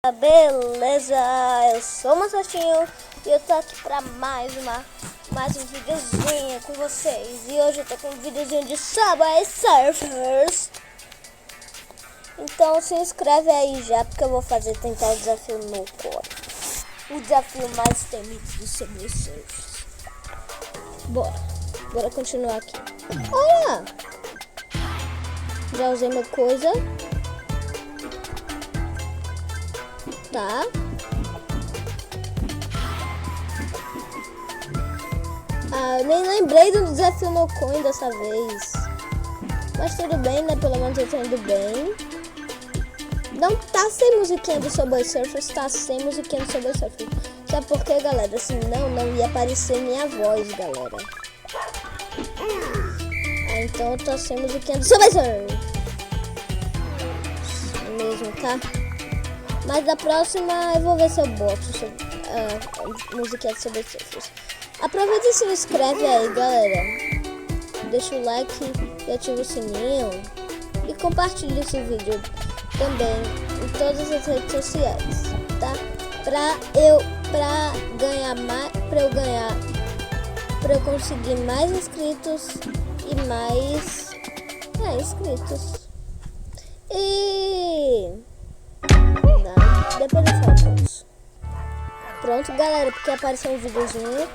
Beleza, eu sou o Massatinho e eu tô aqui pra mais um videozinho com vocês. E hoje eu tô com um videozinho de Subway Surfers. Então se inscreve aí já, porque eu vou tentar o desafio no core. O desafio mais temido do Subway Surfers. Bora continuar aqui. Olha! Já usei minha coisa. Tá. Eu nem lembrei do desafio no coin dessa vez. Mas tudo bem, né? Pelo menos eu tô indo bem. Não tá sem musiquinha do Subway Surfers, tá sem musiquinha do Subway Surfers. Sabe por quê, galera? Senão não ia aparecer minha voz, galera. Então eu tô sem musiquinha do Subway Surfers. Mesmo, tá? Mas da próxima eu vou ver se eu boto a musiquinha de Subway Surfers. Aproveita e se inscreve aí, galera. Deixa o like e ativa o sininho. E compartilha esse vídeo também em todas as redes sociais, tá? Pra eu conseguir mais inscritos e mais inscritos. E depois eu falo isso. Pronto, galera, porque apareceu um videozinho.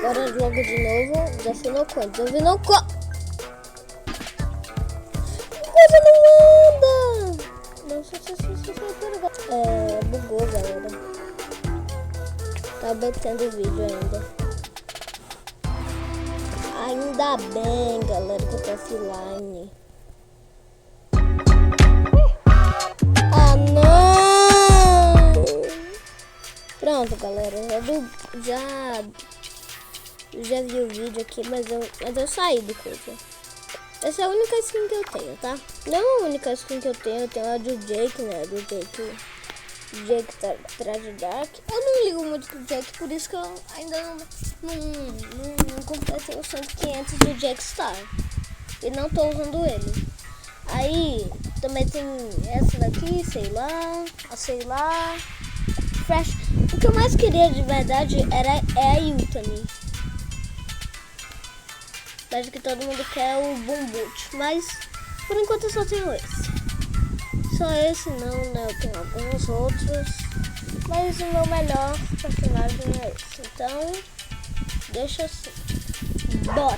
Bora logo de novo. Desafio no coin. Desafio no coin. Coisa não anda. Nossa, bugou, galera. Tá batendo o vídeo ainda. Ainda bem, galera, que eu tô offline. Pronto, galera, eu já vi o vídeo aqui, mas eu saí do coisa. Essa é a única skin que eu tenho, tá? Não a única skin que eu tenho a do Jake, né? Do Jake Traje Dark. Eu não ligo muito pro Jake, por isso que eu ainda não completei o 100-500 do Jake Star. E não tô usando ele. Aí, também tem essa daqui, sei lá. Fresh. O que eu mais queria de verdade é a Yutani. Acho que todo mundo quer o Boomboot, mas por enquanto eu só tenho esse. Só esse não, né? Eu tenho alguns outros, mas o meu melhor personagem é esse. Então, deixa assim. Bora!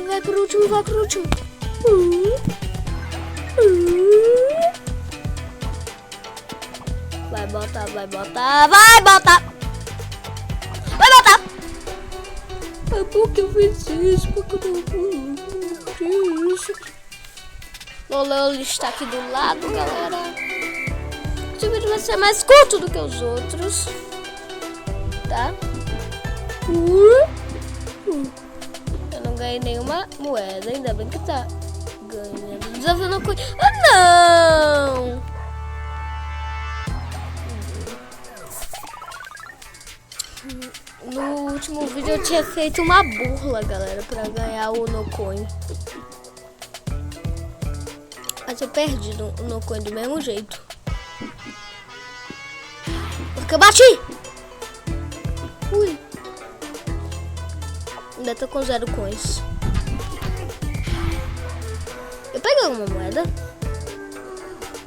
Vai pro último, Vai botar. É porque eu fiz isso, porque eu não fiz isso. Vou ler o lista aqui do lado, galera. Esse vídeo vai ser mais curto do que os outros, tá? Eu não ganhei nenhuma moeda, ainda bem que tá ganhando. Desafio no coin. Não! No último vídeo eu tinha feito uma burla, galera, pra ganhar o no-coin. Mas eu perdi o no-coin do mesmo jeito. Porque eu bati! Ui! Ainda tô com 0 coins. Eu peguei uma moeda.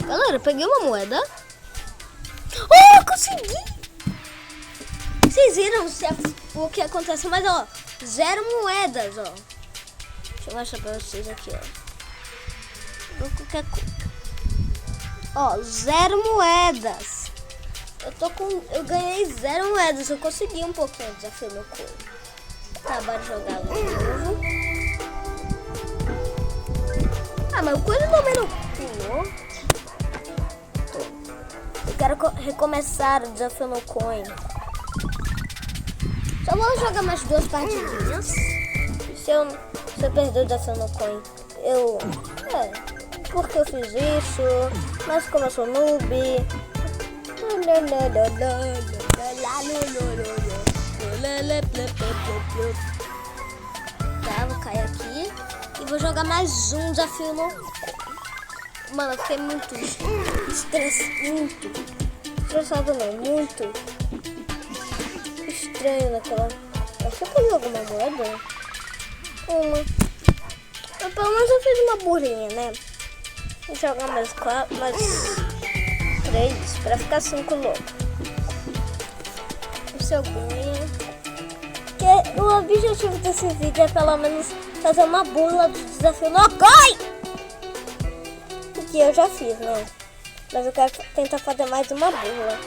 Galera, eu peguei uma moeda. Oh, consegui! Vocês viram o que aconteceu? Mas, ó, 0 moedas, ó. Deixa eu mostrar pra vocês aqui, ó. Ó, 0 moedas. Eu ganhei 0 moedas. Eu consegui um pouquinho de desafio no coin. Tá, bora jogar de novo. Mas o coisa também não pulou. Eu quero recomeçar o desafio no coin. Só vou jogar mais 2 partidinhas. Se eu perder o desafio no coin, porque eu fiz isso. Mas como eu sou noob. Tá, vou cair aqui. E vou jogar mais um desafio no... Mano, eu fiquei muito estressado não, muito estranho naquela... Acho que eu peguei alguma moeda. Uma. Mas pelo menos eu fiz uma burrinha, né? Vou jogar mais 3 pra ficar 5 louco. Esse é o ganho. Que o objetivo desse vídeo é pelo menos fazer uma burla do desafio no COI! Que eu já fiz, né? Mas eu quero tentar fazer mais uma burla.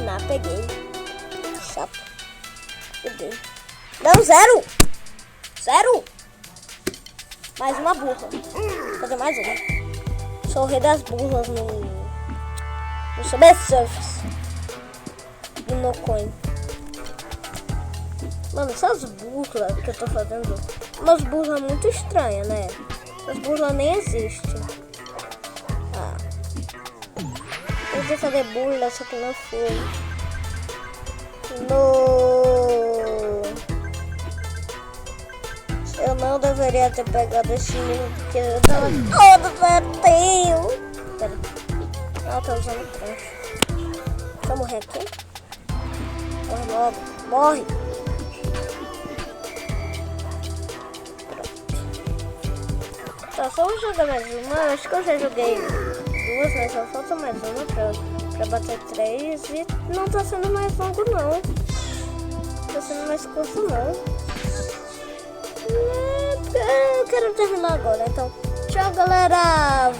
Não, peguei. Chato. Peguei. Não, 0! 0! Mais uma burla. Vou fazer mais uma. Sou o rei das burlas no Subway Surfers. E no Coin. Mano, essas burlas que eu tô fazendo, umas burlas muito estranhas, né? Essas burlas nem existem. Ah. Eu tentei fazer burla, só que não foi. Eu não deveria ter pegado esse menino, porque eu tava todo certinho. Pera. Ah, tá usando prancha. Deixa eu morrer aqui. Morre logo. Morre. Tá, só vou jogar mais uma. Acho que eu já joguei 2, mas só falta mais uma pra bater 3. E não tá sendo mais longo, não. Tá sendo mais curto, não. Eu quero terminar agora, então. Tchau, galera.